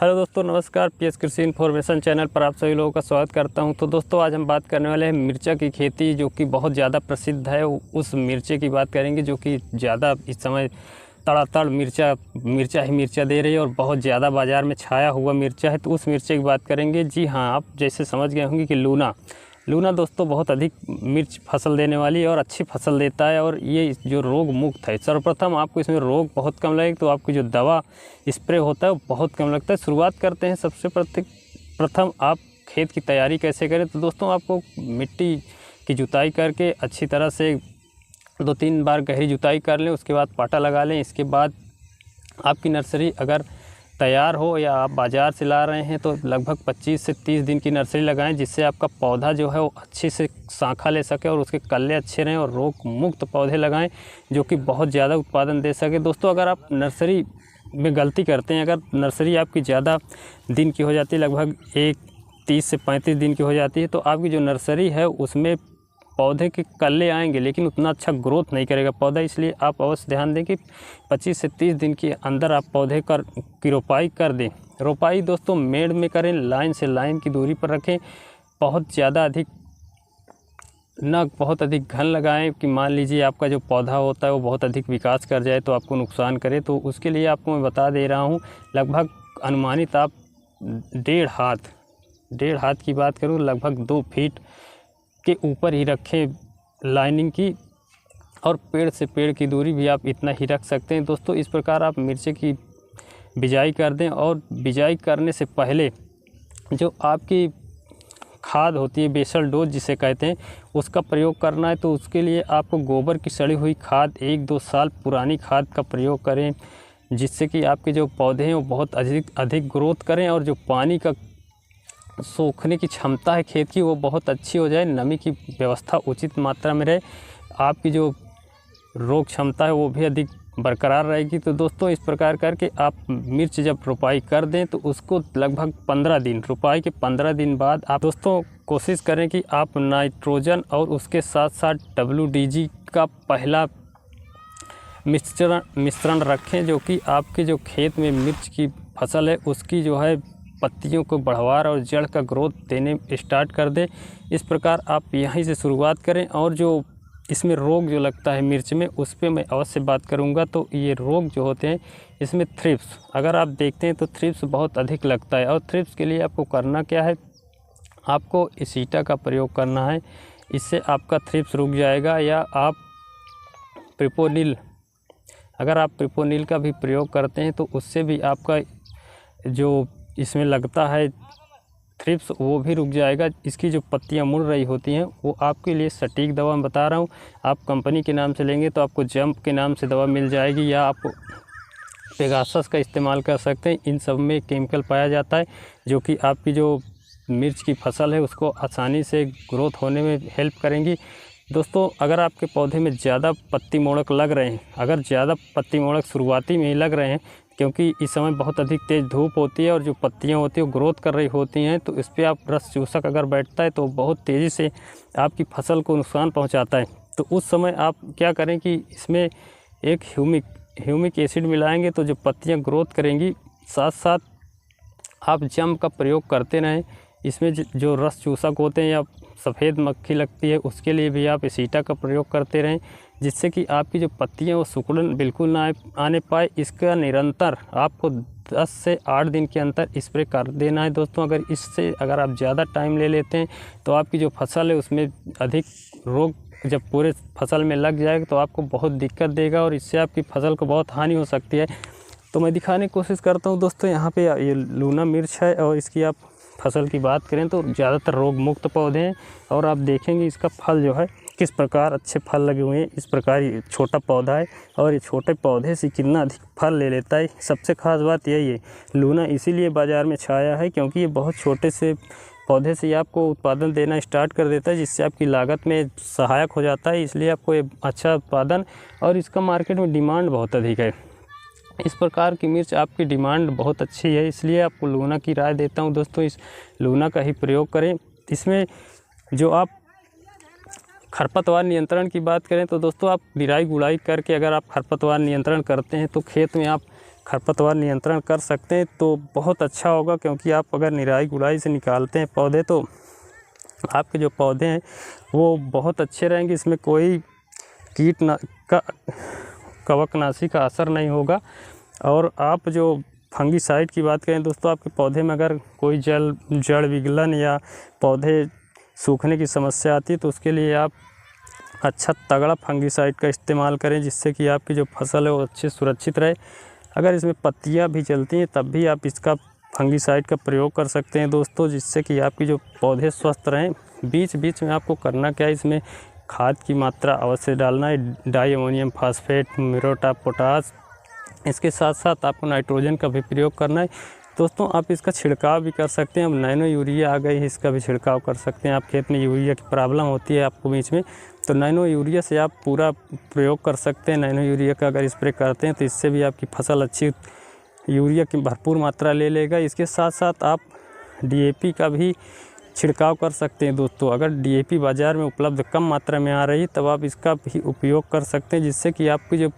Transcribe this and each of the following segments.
Hello दोस्तों, नमस्कार। PS कृषि इन्फॉर्मेशन चैनल पर आप सभी लोगों का स्वागत करता हूं। तो दोस्तों, आज हम बात करने वाले हैं मिर्चा की खेती, जो कि बहुत ज़्यादा प्रसिद्ध है। उस मिर्चे की बात करेंगे जो कि ज़्यादा इस समय तड़ातड़ मिर्चा ही मिर्चा दे रही है और बहुत ज़्यादा बाज़ार में छाया हुआ मिर्चा है। तो उस मिर्चे की बात करेंगे। जी हाँ, आप जैसे समझ गए होंगे कि लूना दोस्तों बहुत अधिक मिर्च फसल देने वाली है और अच्छी फसल देता है। और ये जो रोग मुक्त है, सर्वप्रथम आपको इसमें रोग बहुत कम लगेगा, तो आपकी जो दवा स्प्रे होता है वो बहुत कम लगता है। शुरुआत करते हैं। सबसे प्रथम आप खेत की तैयारी कैसे करें। तो दोस्तों, आपको मिट्टी की जुताई करके अच्छी तरह से 2-3 बार गहरी जुताई कर लें। उसके बाद पाटा लगा लें। इसके बाद आपकी नर्सरी अगर तैयार हो या आप बाज़ार से ला रहे हैं तो लगभग 25 से 30 दिन की नर्सरी लगाएं, जिससे आपका पौधा जो है वो अच्छे से शाखा ले सके और उसके कल्ले अच्छे रहें। और रोग मुक्त पौधे लगाएं जो कि बहुत ज़्यादा उत्पादन दे सके। दोस्तों, अगर आप नर्सरी में गलती करते हैं, अगर नर्सरी आपकी ज़्यादा दिन की हो जाती है, लगभग 30 से 35 दिन की हो जाती है, तो आपकी जो नर्सरी है उसमें पौधे के कल्ले आएंगे लेकिन उतना अच्छा ग्रोथ नहीं करेगा पौधा। इसलिए आप अवश्य ध्यान दें कि 25 से 30 दिन के अंदर आप पौधे की रोपाई कर दें। रोपाई दोस्तों मेड़ में करें, लाइन से लाइन की दूरी पर रखें। बहुत अधिक घन लगाएं कि मान लीजिए आपका जो पौधा होता है वो बहुत अधिक विकास कर जाए तो आपको नुकसान करे। तो उसके लिए आपको मैं बता दे रहा हूँ, लगभग अनुमानित आप 1.5 हाथ की बात करूँ, लगभग 2 फीट के ऊपर ही रखें लाइनिंग की। और पेड़ से पेड़ की दूरी भी आप इतना ही रख सकते हैं। दोस्तों, इस प्रकार आप मिर्ची की बिजाई कर दें। और बिजाई करने से पहले जो आपकी खाद होती है, बेसल डोज जिसे कहते हैं, उसका प्रयोग करना है। तो उसके लिए आपको गोबर की सड़ी हुई खाद, 1-2 साल पुरानी खाद का प्रयोग करें, जिससे कि आपके जो पौधे हैं वो बहुत अधिक ग्रोथ करें। और जो पानी का सोखने की क्षमता है खेत की वो बहुत अच्छी हो जाए, नमी की व्यवस्था उचित मात्रा में रहे, आपकी जो रोग क्षमता है वो भी अधिक बरकरार रहेगी। तो दोस्तों, इस प्रकार करके आप मिर्च जब रोपाई कर दें तो उसको लगभग 15 दिन, रोपाई के 15 दिन बाद आप दोस्तों कोशिश करें कि आप नाइट्रोजन और उसके साथ साथ WDG का पहला मिश्रण रखें, जो कि आपके जो खेत में मिर्च की फसल है उसकी जो है पत्तियों को बढ़वार और जड़ का ग्रोथ देने स्टार्ट कर दे। इस प्रकार आप यहीं से शुरुआत करें। और जो इसमें रोग जो लगता है मिर्च में, उस पर मैं अवश्य बात करूंगा। तो ये रोग जो होते हैं इसमें थ्रिप्स, अगर आप देखते हैं तो थ्रिप्स बहुत अधिक लगता है। और थ्रिप्स के लिए आपको करना क्या है, आपको एसीटा का प्रयोग करना है, इससे आपका थ्रिप्स रुक जाएगा। या आप प्रिपोनिल, अगर आप प्रिपोनिल का भी प्रयोग करते हैं तो उससे भी आपका जो इसमें लगता है थ्रिप्स वो भी रुक जाएगा। इसकी जो पत्तियां मुड़ रही होती हैं वो आपके लिए सटीक दवा मैं बता रहा हूँ। आप कंपनी के नाम से लेंगे तो आपको जंप के नाम से दवा मिल जाएगी, या आप पेगासस का इस्तेमाल कर सकते हैं। इन सब में केमिकल पाया जाता है जो कि आपकी जो मिर्च की फसल है उसको आसानी से ग्रोथ होने में हेल्प करेंगी। दोस्तों, अगर आपके पौधे में ज़्यादा पत्ती मोड़क लग रहे हैं, अगर ज़्यादा पत्ती मोड़क शुरुआती में ही लग रहे हैं, क्योंकि इस समय बहुत अधिक तेज़ धूप होती है और जो पत्तियां होती हैं वो ग्रोथ कर रही होती हैं, तो इस पर आप रस चूसक अगर बैठता है तो बहुत तेज़ी से आपकी फसल को नुकसान पहुंचाता है। तो उस समय आप क्या करें कि इसमें एक ह्यूमिक एसिड मिलाएंगे तो जो पत्तियां ग्रोथ करेंगी, साथ साथ आप जम का प्रयोग करते रहें। इसमें जो रस चूसक होते हैं या सफ़ेद मक्खी लगती है उसके लिए भी आप एसीटा का प्रयोग करते रहें, जिससे कि आपकी जो पत्तियां वो सिकुड़न बिल्कुल ना आने पाए। इसका निरंतर आपको 10 से 8 दिन के अंतर स्प्रे कर देना है। दोस्तों, अगर आप ज़्यादा टाइम ले लेते हैं तो आपकी जो फसल है उसमें अधिक रोग जब पूरे फसल में लग जाएगा तो आपको बहुत दिक्कत देगा और इससे आपकी फसल को बहुत हानि हो सकती है। तो मैं दिखाने की कोशिश करता हूँ। दोस्तों, यहाँ पे ये लूना मिर्च है और इसकी आप फसल की बात करें तो ज़्यादातर रोग मुक्त पौधे हैं। और आप देखेंगे इसका फल जो है किस प्रकार अच्छे फल लगे हुए हैं। इस प्रकार ये छोटा पौधा है और ये छोटे पौधे से कितना अधिक फल ले लेता है। सबसे ख़ास बात यही है, लूना इसीलिए बाज़ार में छाया है क्योंकि ये बहुत छोटे से पौधे से आपको उत्पादन देना स्टार्ट कर देता है, जिससे आपकी लागत में सहायक हो जाता है। इसलिए आपको ये अच्छा उत्पादन, और इसका मार्केट में डिमांड बहुत अधिक है। इस प्रकार की मिर्च आपकी डिमांड बहुत अच्छी है, इसलिए आपको लूना की राय देता हूं। दोस्तों, इस लूना का ही प्रयोग करें। इसमें जो आप खरपतवार नियंत्रण की बात करें तो दोस्तों, आप निराई गुड़ाई करके अगर आप खरपतवार नियंत्रण करते हैं तो खेत में आप खरपतवार नियंत्रण कर सकते हैं तो बहुत अच्छा होगा, क्योंकि आप अगर निराई गुड़ाई से निकालते हैं पौधे तो आपके जो पौधे हैं वो बहुत अच्छे रहेंगे। इसमें कोई कवकनाशी का असर नहीं होगा। और आप जो फंगीसाइड की बात करें दोस्तों, आपके पौधे में अगर कोई जड़ विगलन या पौधे सूखने की समस्या आती है तो उसके लिए आप अच्छा तगड़ा फंगीसाइड का इस्तेमाल करें, जिससे कि आपकी जो फसल है वो अच्छे सुरक्षित रहे। अगर इसमें पत्तियां भी जलती हैं तब भी आप इसका फंगीसाइड का प्रयोग कर सकते हैं दोस्तों, जिससे कि आपकी जो पौधे स्वस्थ रहें। बीच बीच में आपको करना क्या है, इसमें खाद की मात्रा अवश्य डालना है, di ammonium phosphate, muriate of potash. इसके साथ साथ आपको नाइट्रोजन का भी प्रयोग करना है दोस्तों। आप इसका छिड़काव भी कर सकते हैं। अब नैनो यूरिया आ गई है, इसका भी छिड़काव कर सकते हैं। आप खेत में यूरिया की प्रॉब्लम होती है आपको बीच में, तो नैनो यूरिया से आप पूरा प्रयोग कर सकते हैं। नैनो यूरिया का अगर स्प्रे करते हैं तो इससे भी आपकी फसल अच्छी यूरिया की भरपूर मात्रा ले लेगा। इसके साथ साथ आप DAP का भी छिड़काव कर सकते हैं दोस्तों। अगर DAP बाज़ार में उपलब्ध कम मात्रा में आ रही है तब आप इसका भी उपयोग कर सकते हैं, जिससे कि आपकी जो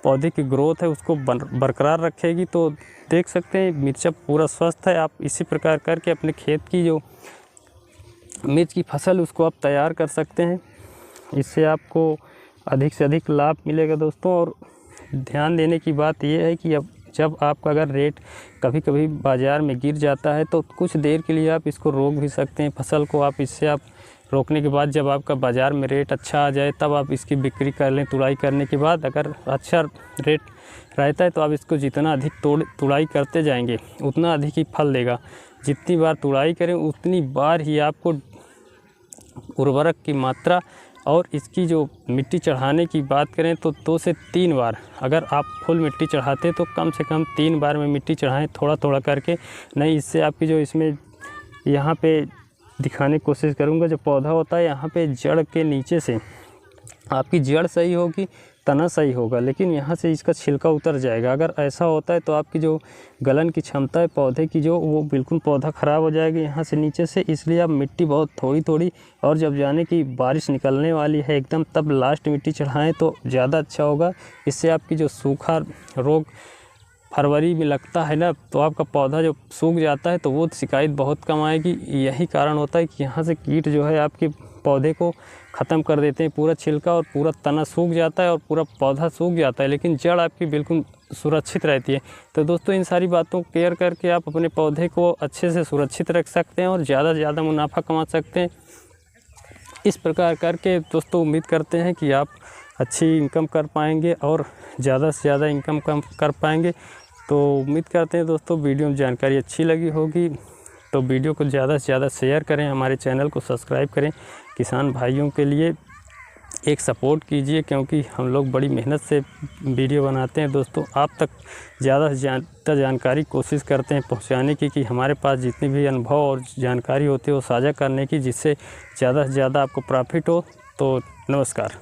पौधे की ग्रोथ है उसको बरकरार रखेगी। तो देख सकते हैं मिर्चा पूरा स्वस्थ है। आप इसी प्रकार करके अपने खेत की जो मिर्च की फसल उसको आप तैयार कर सकते हैं। इससे आपको अधिक से अधिक लाभ मिलेगा दोस्तों। और ध्यान देने की बात यह है कि अब जब आपका अगर रेट कभी कभी बाज़ार में गिर जाता है तो कुछ देर के लिए आप इसको रोक भी सकते हैं फसल को। आप इससे आप रोकने के बाद जब आपका बाज़ार में रेट अच्छा आ जाए तब आप इसकी बिक्री कर लें। तुड़ाई करने के बाद अगर अच्छा रेट रहता है तो आप इसको जितना अधिक तुड़ाई करते जाएंगे उतना अधिक ही फल देगा। जितनी बार तुड़ाई करें उतनी बार ही आपको उर्वरक की मात्रा और इसकी जो मिट्टी चढ़ाने की बात करें तो 2 से 3 बार, अगर आप फुल मिट्टी चढ़ाते हैं तो कम से कम 3 बार में मिट्टी चढ़ाएं, थोड़ा थोड़ा करके। नहीं, इससे आपकी जो इसमें यहाँ पे दिखाने की कोशिश करूँगा, जो पौधा होता है यहाँ पे जड़ के नीचे से आपकी जड़ सही होगी, तना सही होगा, लेकिन यहाँ से इसका छिलका उतर जाएगा। अगर ऐसा होता है तो आपकी जो गलन की क्षमता है पौधे की जो वो बिल्कुल पौधा ख़राब हो जाएगी यहाँ से नीचे से। इसलिए आप मिट्टी बहुत थोड़ी थोड़ी, और जब जाने की बारिश निकलने वाली है एकदम तब लास्ट मिट्टी चढ़ाएं तो ज़्यादा अच्छा होगा। इससे आपकी जो सूखा रोग फरवरी में लगता है ना, तो आपका पौधा जो सूख जाता है तो वो शिकायत बहुत कम आएगी। यही कारण होता है कि यहाँ से कीट जो है आपके पौधे को ख़त्म कर देते हैं। पूरा छिलका और पूरा तना सूख जाता है और पूरा पौधा सूख जाता है, लेकिन जड़ आपकी बिल्कुल सुरक्षित रहती है। तो दोस्तों इन सारी बातों को केयर करके आप अपने पौधे को अच्छे से सुरक्षित रख सकते हैं और ज़्यादा से ज़्यादा मुनाफा कमा सकते हैं। इस प्रकार करके दोस्तों उम्मीद करते हैं कि आप अच्छी इनकम कर पाएंगे और ज़्यादा से ज़्यादा इनकम कर पाएंगे। तो उम्मीद करते हैं दोस्तों वीडियो में जानकारी अच्छी लगी होगी, तो वीडियो को ज़्यादा से ज़्यादा शेयर करें, हमारे चैनल को सब्सक्राइब करें। किसान भाइयों के लिए एक सपोर्ट कीजिए, क्योंकि हम लोग बड़ी मेहनत से वीडियो बनाते हैं दोस्तों। आप तक ज़्यादा से ज़्यादा जानकारी कोशिश करते हैं पहुंचाने की, कि हमारे पास जितनी भी अनुभव और जानकारी होती है वो साझा करने की, जिससे ज़्यादा से ज़्यादा आपको प्रॉफिट हो। तो नमस्कार।